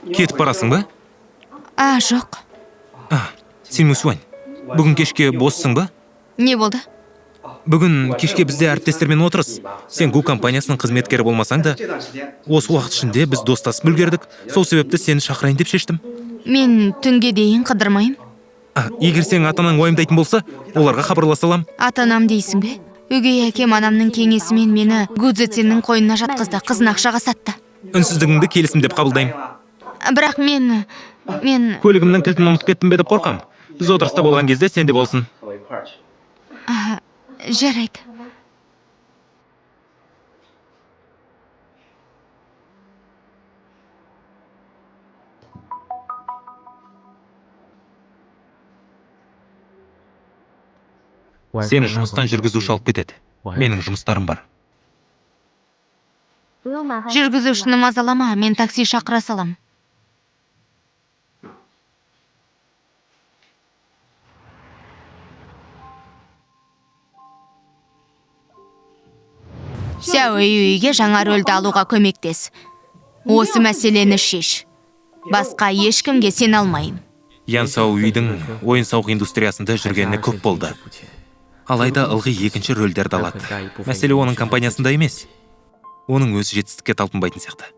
Кетіп барасың ба? Жоқ. Сен Мусуань, бүгін кешке боссың ба? Не болды? Бүгін кешке бізде әріптестермен отырыс. Сен Гу компаниясының қызметкері болмасаң да, осы уақыт ішінде біз достасып үлгердік. Сол себепті сені шақырайын деп шештім. Мен түнге дейін қыдырмайым. Егер сен атанаң уайымдайтын болса, оларға хабарласа алам. Атанам дейсің бе? Өгей әкем анамның кеңесімен мені Гудзетеннің қойнына жатқызды, қызын ақшаға сатты. Үнсіздігіңді келісім деп қабылдаймын. Бірақ мен... Көлігімнің кілтін ұмытып кеттім бе деп қорқам. Біз отырыста болған кезде сенде болсын. Жарайды. Сені жұмыстан жүргізуші алып кетеді. Менің жұмыстарым бар. Жүргізушіні мазалама, мен такси шақыра салам. Сяо Юйге жаңа рөлді алуға көмектес. Осы мәселені шеш. Басқа ешкімге сен алмайым. Ян Сао Юйдің ойын-сауық индустриясында жүргеніне көп болды. Алайда ылғи екінші рөлдерді алады. Мәселе оның компаниясында емес. Оның өзі жетістікке талпынбайтын сияқты.